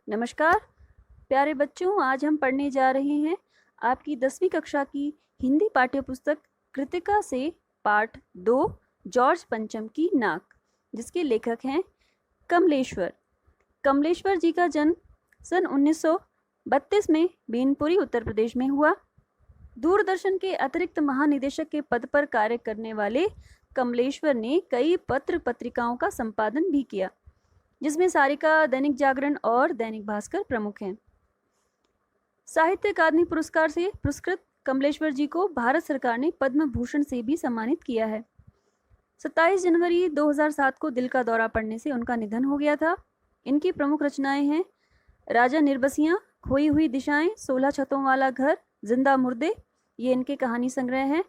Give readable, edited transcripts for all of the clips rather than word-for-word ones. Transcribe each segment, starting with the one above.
नमस्कार प्यारे बच्चों, आज हम पढ़ने जा रहे हैं आपकी 10वीं कक्षा की हिंदी पाठ्यपुस्तक कृतिका से पाठ 2 जॉर्ज पंचम की नाक, जिसके लेखक हैं कमलेश्वर। कमलेश्वर जी का जन्म सन 1932 में बेनपुरी उत्तर प्रदेश में हुआ। दूरदर्शन के अतिरिक्त महानिदेशक के पद पर कार्य करने वाले कमलेश्वर ने कई पत्र पत्रिकाओं का संपादन भी किया, जिसमें सारिका, दैनिक जागरण और दैनिक भास्कर प्रमुख हैं। साहित्य अकादमी पुरस्कार से पुरस्कृत कमलेश्वर जी को भारत सरकार ने पद्म भूषण से भी सम्मानित किया है। 27 जनवरी 2007 को दिल का दौरा पड़ने से उनका निधन हो गया था। इनकी प्रमुख रचनाएं हैं राजा निर्बसियां, खोई हुई दिशाएं, 16 छतों वाला घर, जिंदा मुर्दे, ये इनके कहानी संग्रह हैं।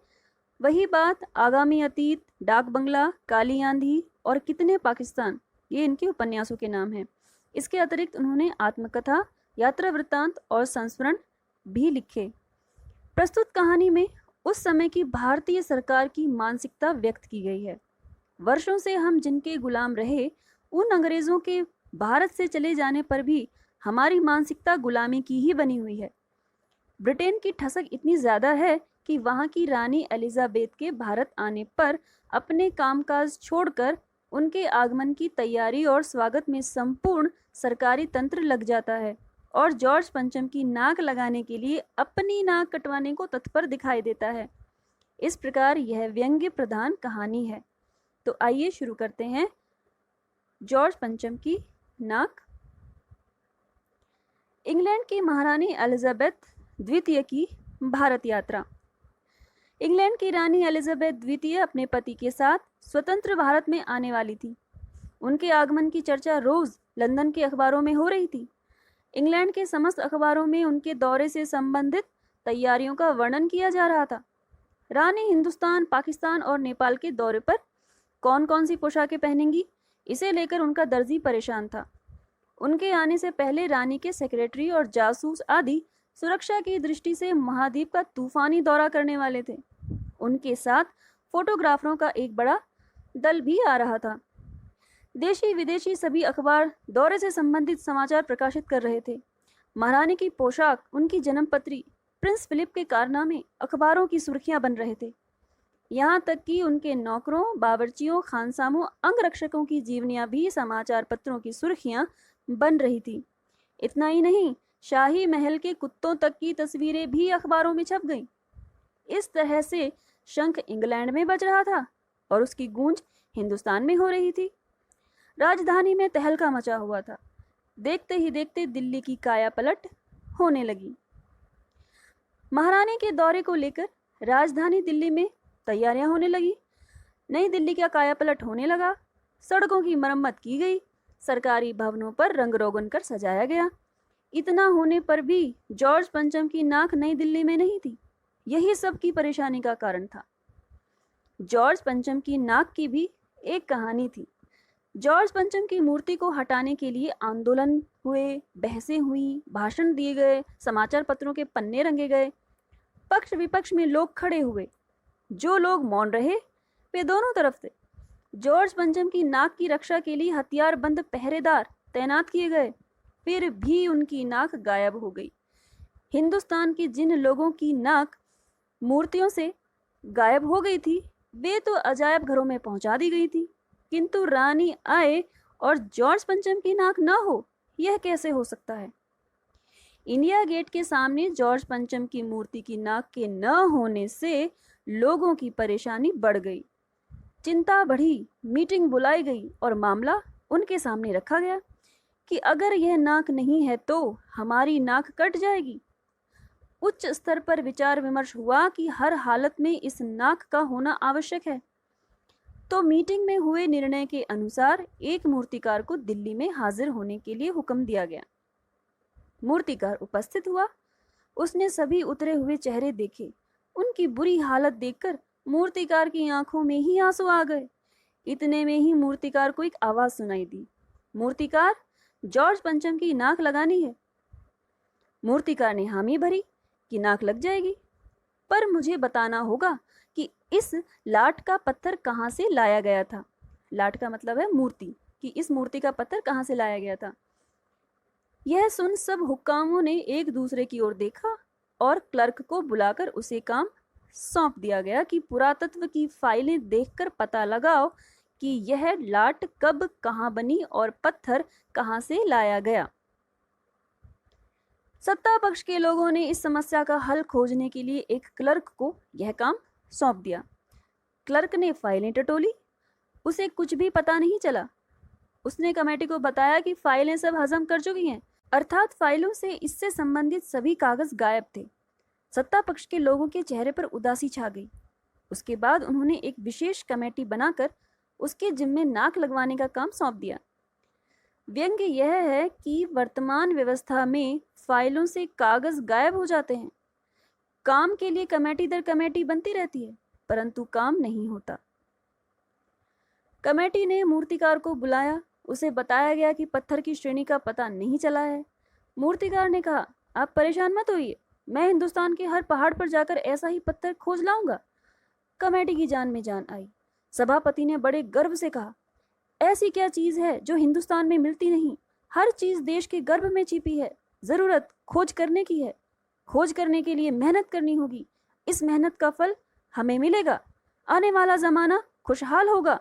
वही बात, आगामी अतीत, डाक बंगला, काली आंधी और कितने पाकिस्तान, ये इनके उपन्यासों के नाम हैं। इसके अतिरिक्त उन्होंने आत्मकथा, यात्रा वृत्तांत और संस्मरण भी लिखे। प्रस्तुत कहानी में उस समय की भारतीय सरकार की मानसिकता व्यक्त की गई है। वर्षों से हम जिनके गुलाम रहे, उन अंग्रेजों के भारत से चले जाने पर भी हमारी मानसिकता गुलामी की ही बनी हुई है। ब्रिटेन की ठसक इतनी ज्यादा है कि वहां की रानी एलिजाबेथ के भारत आने पर अपने कामकाज छोड़कर उनके आगमन की तैयारी और स्वागत में संपूर्ण सरकारी तंत्र लग जाता है और जॉर्ज पंचम की नाक लगाने के लिए अपनी नाक कटवाने को तत्पर दिखाई देता है। इस प्रकार यह व्यंग्य प्रधान कहानी है। तो आइए शुरू करते हैं। जॉर्ज पंचम की नाक। इंग्लैंड की महारानी एलिजाबेथ द्वितीय की भारत यात्रा। इंग्लैंड की रानी एलिजाबेथ द्वितीय अपने पति के साथ स्वतंत्र भारत में आने वाली थी। उनके आगमन की चर्चा रोज लंदन के अखबारों में हो रही थी। इंग्लैंड के समस्त अखबारों में उनके दौरे से संबंधित तैयारियों का वर्णन किया जा रहा था। रानी हिंदुस्तान, पाकिस्तान और नेपाल के दौरे पर कौन कौन सी पोशाकें पहनेंगी, इसे लेकर उनका दर्जी परेशान था। उनके आने से पहले रानी के सेक्रेटरी और जासूस आदि सुरक्षा की दृष्टि से महाद्वीप का तूफानी दौरा करने वाले थे। उनके साथ फोटोग्राफरों का एक बड़ा दल भी आ रहा था। देशी विदेशी सभी अखबार दौरे से संबंधित समाचार प्रकाशित कर रहे थे। महारानी की पोशाक, उनकी जन्मपत्री, प्रिंस फिलिप के कारनामे अखबारों की सुर्खियां बन रहे थे। यहाँ तक कि उनके नौकरों, बावर्चियों, खानसामों, अंगरक्षकों की जीवनियां भी समाचार पत्रों की सुर्खियां बन रही थी। इतना ही नहीं, शाही महल के कुत्तों तक की तस्वीरें भी अखबारों में छप गईं। इस तरह से शंख इंग्लैंड में बज रहा था और उसकी गूंज हिंदुस्तान में हो रही थी। राजधानी में तहलका मचा हुआ था। देखते ही देखते दिल्ली की काया पलट होने लगी। महारानी के दौरे को लेकर राजधानी दिल्ली में तैयारियां होने लगी। नई दिल्ली का काया पलट होने लगा। सड़कों की मरम्मत की गई, सरकारी भवनों पर रंग रोगन कर सजाया गया। इतना होने पर भी जॉर्ज पंचम की नाक नई दिल्ली में नहीं थी। यही सब की परेशानी का कारण था। जॉर्ज पंचम की नाक की भी एक कहानी थी। जॉर्ज पंचम की मूर्ति को हटाने के लिए आंदोलन हुए, बहसें हुई, भाषण दिए गए, समाचार पत्रों के पन्ने रंगे गए। पक्ष विपक्ष में लोग खड़े हुए। जो लोग मौन रहे वे दोनों तरफ थे। जॉर्ज पंचम की नाक की रक्षा के लिए हथियारबंद पहरेदार तैनात किए गए, फिर भी उनकी नाक गायब हो गई। हिंदुस्तान के जिन लोगों की नाक मूर्तियों से गायब हो गई थी, वे तो अजायब घरों में पहुंचा दी गई थी, किंतु रानी आए और जॉर्ज पंचम की नाक न हो, यह कैसे हो सकता है? इंडिया गेट के सामने जॉर्ज पंचम की मूर्ति की नाक के न होने से लोगों की परेशानी बढ़ गई। चिंता बढ़ी, मीटिंग बुलाई गई और मामला उनके सामने रखा गया कि अगर यह नाक नहीं है तो हमारी नाक कट जाएगी। उच्च स्तर पर विचार विमर्श हुआ कि हर हालत में इस नाक का होना आवश्यक है। तो मीटिंग में हुए निर्णय के अनुसार एक मूर्तिकार को दिल्ली में हाजिर होने के लिए हुक्म दिया गया। मूर्तिकार उपस्थित हुआ। उसने सभी उतरे हुए चेहरे देखे। उनकी बुरी हालत देखकर मूर्तिकार की आंखों में ही आंसू आ गए। इतने में ही मूर्तिकार को एक आवाज सुनाई दी, मूर्तिकार, जॉर्ज पंचम की नाक लगानी है। मूर्तिकार ने हामी भरी कि नाक लग जाएगी, पर मुझे बताना होगा कि इस लाट का पत्थर कहाँ से लाया गया था। लाट का मतलब है मूर्ति, कि इस मूर्ति का पत्थर कहाँ से लाया गया था। यह सुन सब हुक्कामों ने एक दूसरे की ओर देखा और क्लर्क को बुलाकर उसे काम सौंप दिया गया कि पुरातत्व की फाइलें देखकर पता लगाओ कि यह लाट कब कहाँ बनी और पत्थर कहाँ से लाया गया। सत्ता पक्ष के लोगों ने इस समस्या का हल खोजने के लिए एक क्लर्क को यह काम सौंप दिया। क्लर्क ने फाइलें टटोली, उसे कुछ भी पता नहीं चला। उसने कमेटी को बताया कि फाइलें सब हजम कर चुकी हैं, अर्थात फाइलों से इससे संबंधित सभी कागज गायब थे। सत्ता पक्ष के लोगों के चेहरे पर उदासी छा गई। उसके बाद उन्होंने एक विशेष कमेटी बनाकर उसके जिम्मे नाक लगवाने का काम सौंप दिया। व्यंग्य यह है कि वर्तमान व्यवस्था में फाइलों से कागज गायब हो जाते हैं। काम के लिए कमेटी दर कमेटी बनती रहती है, परंतु काम नहीं होता। कमेटी ने मूर्तिकार को बुलाया। उसे बताया गया कि पत्थर की श्रेणी का पता नहीं चला है। मूर्तिकार ने कहा, आप परेशान मत होइए, मैं हिंदुस्तान के हर पहाड़ पर जाकर ऐसा ही पत्थर खोज लाऊंगा। कमेटी की जान में जान आई। सभापति ने बड़े गर्व से कहा, ऐसी क्या चीज है जो हिंदुस्तान में मिलती नहीं? हर चीज देश के गर्भ में छिपी है। जरूरत खोज करने की है। खोज करने के लिए मेहनत करनी होगी। इस मेहनत का फल हमें मिलेगा। आने वाला जमाना खुशहाल होगा।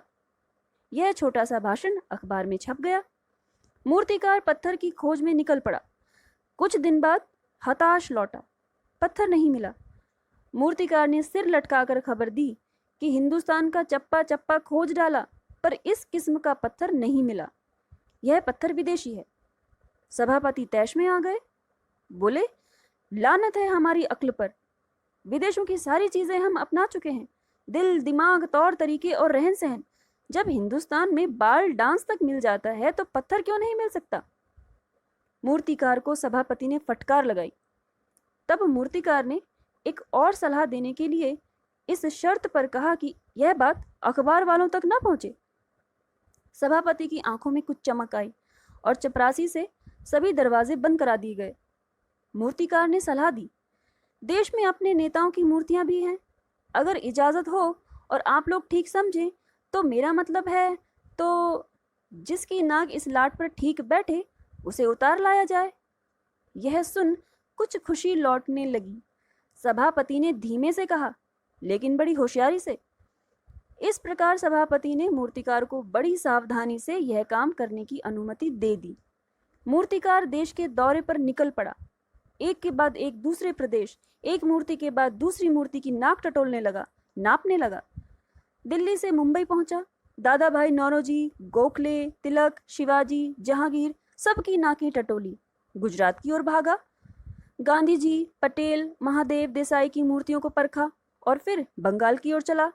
यह छोटा सा भाषण अखबार में छप गया। मूर्तिकार पत्थर की खोज में निकल पड़ा। कुछ दिन बाद हताश लौटा। पत्थर नहीं मिला। मूर्तिकार ने सिर लटकाकर खबर दी कि हिंदुस्तान का चप्पा चप्पा खोज डाला, पर इस किस्म का पत्थर नहीं मिला। यह पत्थर विदेशी है। सभापति तैश में आ गए। बोले, लानत है हमारी अक्ल पर। विदेशों की सारी चीजें हम अपना चुके हैं, दिल, दिमाग, तौर तरीके और रहन सहन। जब हिंदुस्तान में बाल डांस तक मिल जाता है तो पत्थर क्यों नहीं मिल सकता? मूर्तिकार को सभापति ने फटकार लगाई। तब मूर्तिकार ने एक और सलाह देने के लिए इस शर्त पर कहा कि यह बात अखबार वालों तक न पहुंचे। सभापति की आंखों में कुछ चमक आई और चपरासी से सभी दरवाजे बंद करा दिए गए। मूर्तिकार ने सलाह दी, देश में अपने नेताओं की मूर्तियां भी हैं। अगर इजाजत हो और आप लोग ठीक समझें तो मेरा मतलब है तो जिसकी नाक इस लाट पर ठीक बैठे उसे उतार लाया जाए। यह सुन कुछ खुशी लौटने लगी। सभापति ने धीमे से कहा, लेकिन बड़ी होशियारी से। इस प्रकार सभापति ने मूर्तिकार को बड़ी सावधानी से यह काम करने की अनुमति दे दी। मूर्तिकार देश के दौरे पर निकल पड़ा। एक के बाद एक दूसरे प्रदेश, एक मूर्ति के बाद दूसरी मूर्ति की नाक टटोलने लगा, नापने लगा। दिल्ली से मुंबई पहुंचा। दादा भाई नौरोजी, गोखले, तिलक, शिवाजी, जहांगीर सबकी नाकें टटोली। गुजरात की ओर भागा। गांधी जी, पटेल, महादेव देसाई की मूर्तियों को परखा और फिर बंगाल की ओर चला।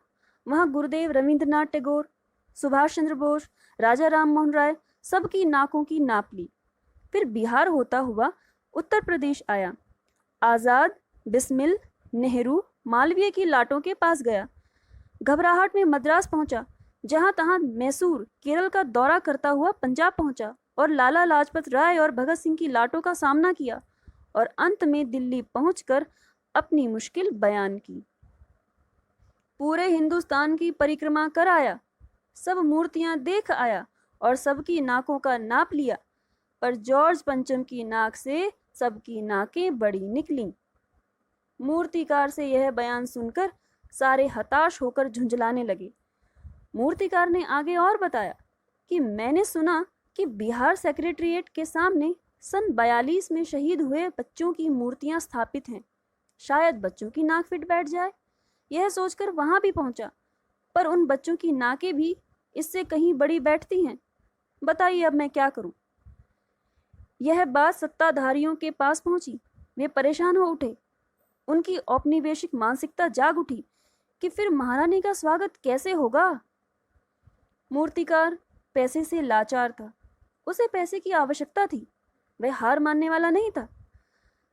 वहां गुरुदेव रविंद्रनाथ टैगोर, सुभाष चंद्र बोस, राजा राम मोहन राय सबकी नाकों की नाप ली। फिर बिहार होता हुआ उत्तर प्रदेश आया। आजाद, बिस्मिल, नेहरू, मालवीय की लाटों के पास गया। घबराहट में मद्रास पहुंचा, जहां तहां मैसूर, केरल का दौरा करता हुआ पंजाब पहुंचा और लाला लाजपत राय और भगत सिंह की लाटों का सामना किया और अंत में दिल्ली पहुंचकर अपनी मुश्किल बयान की। पूरे हिंदुस्तान की परिक्रमा कर आया, सब मूर्तियां देख आया और सबकी नाकों का नाप लिया, पर जॉर्ज पंचम की नाक से सबकी नाकें बड़ी निकलीं। मूर्तिकार से यह बयान सुनकर सारे हताश होकर झुंझलाने लगे। मूर्तिकार ने आगे और बताया कि मैंने सुना कि बिहार सेक्रेटेरिएट के सामने सन 42 में शहीद हुए बच्चों की मूर्तियां स्थापित हैं। शायद बच्चों की नाक फिट बैठ जाए। यह सोचकर वहां भी पहुंचा, पर उन बच्चों की नाकें भी इससे कहीं बड़ी बैठती हैं। बताइए अब मैं क्या करूं? यह बात सत्ताधारियों के पास पहुंची। वे परेशान हो उठे। उनकी औपनिवेशिक मानसिकता जाग उठी कि फिर महारानी का स्वागत कैसे होगा। मूर्तिकार पैसे से लाचार था। उसे पैसे की आवश्यकता थी। वह हार मानने वाला नहीं था।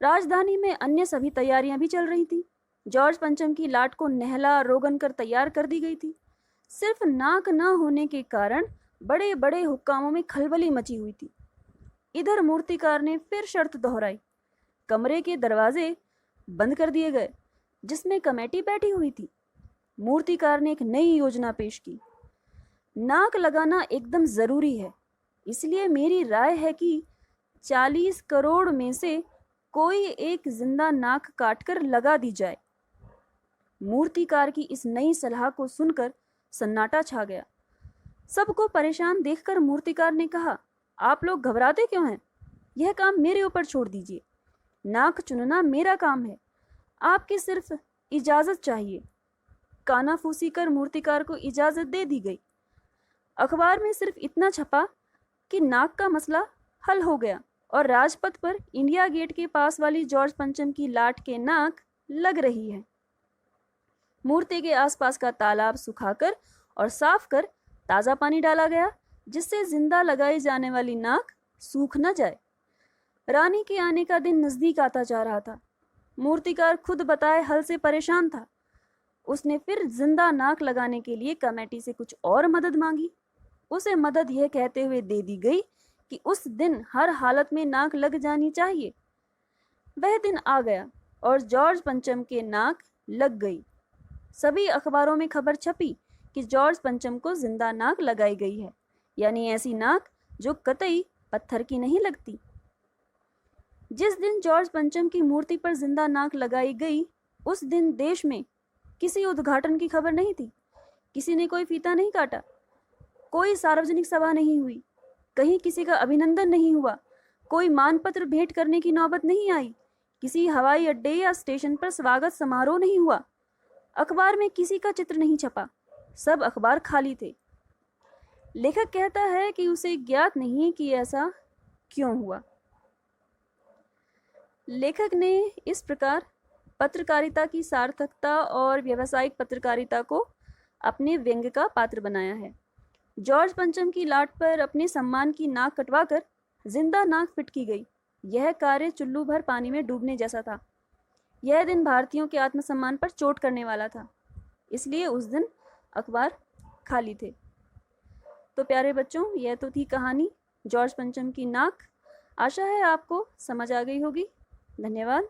राजधानी में अन्य सभी तैयारियां भी चल रही थी। जॉर्ज पंचम की लाट को नहला रोगन कर तैयार कर दी गई थी। सिर्फ नाक न होने के कारण बड़े बड़े हुक्कामों में खलबली मची हुई थी। इधर मूर्तिकार ने फिर शर्त दोहराई। कमरे के दरवाजे बंद कर दिए गए जिसमें कमेटी बैठी हुई थी। मूर्तिकार ने एक नई योजना पेश की। नाक लगाना एकदम जरूरी है, इसलिए मेरी राय है कि 40 करोड़ में से कोई एक जिंदा नाक काटकर लगा दी जाए। मूर्तिकार की इस नई सलाह को सुनकर सन्नाटा छा गया। सबको परेशान देखकर मूर्तिकार ने कहा, आप लोग घबराते क्यों हैं? यह काम मेरे ऊपर छोड़ दीजिए। नाक चुनना मेरा काम है, आपकी सिर्फ इजाजत चाहिए। कानाफूसी कर मूर्तिकार को इजाजत दे दी गई। अखबार में सिर्फ इतना छपा कि नाक का मसला हल हो गया और राजपथ पर इंडिया गेट के पास वाली जॉर्ज पंचम की लाट के नाक लग रही है। मूर्ति के आसपास का तालाब सुखाकर और साफ कर ताज़ा पानी डाला गया, जिससे जिंदा लगाई जाने वाली नाक सूख न जाए। रानी के आने का दिन नजदीक आता जा रहा था। मूर्तिकार खुद बताए हल से परेशान था। उसने फिर जिंदा नाक लगाने के लिए कमेटी से कुछ और मदद मांगी। उसे मदद यह कहते हुए दे दी गई कि उस दिन हर हालत में नाक लग जानी चाहिए। वह दिन आ गया और जॉर्ज पंचम के नाक लग गई। सभी अखबारों में खबर छपी कि जॉर्ज पंचम को जिंदा नाक लगाई गई है, यानी ऐसी नाक जो कतई पत्थर की नहीं लगती। जिस दिन जॉर्ज पंचम की मूर्ति पर जिंदा नाक लगाई गई, उस दिन देश में किसी उद्घाटन की खबर नहीं थी। किसी ने कोई फीता नहीं काटा, कोई सार्वजनिक सभा नहीं हुई, कहीं किसी का अभिनंदन नहीं हुआ, कोई मानपत्र भेंट करने की नौबत नहीं आई, किसी हवाई अड्डे या स्टेशन पर स्वागत समारोह नहीं हुआ, अखबार में किसी का चित्र नहीं छपा, सब अखबार खाली थे। लेखक कहता है कि उसे ज्ञात नहीं कि ऐसा क्यों हुआ। लेखक ने इस प्रकार पत्रकारिता की सार्थकता और व्यावसायिक पत्रकारिता को अपने व्यंग्य का पात्र बनाया है। जॉर्ज पंचम की लाट पर अपने सम्मान की नाक कटवाकर जिंदा नाक फिट की गई। यह कार्य चुल्लू भर पानी में डूबने जैसा था। यह दिन भारतीयों के आत्मसम्मान पर चोट करने वाला था, इसलिए उस दिन अखबार खाली थे। तो प्यारे बच्चों, यह तो थी कहानी जॉर्ज पंचम की नाक। आशा है आपको समझ आ गई होगी। धन्यवाद।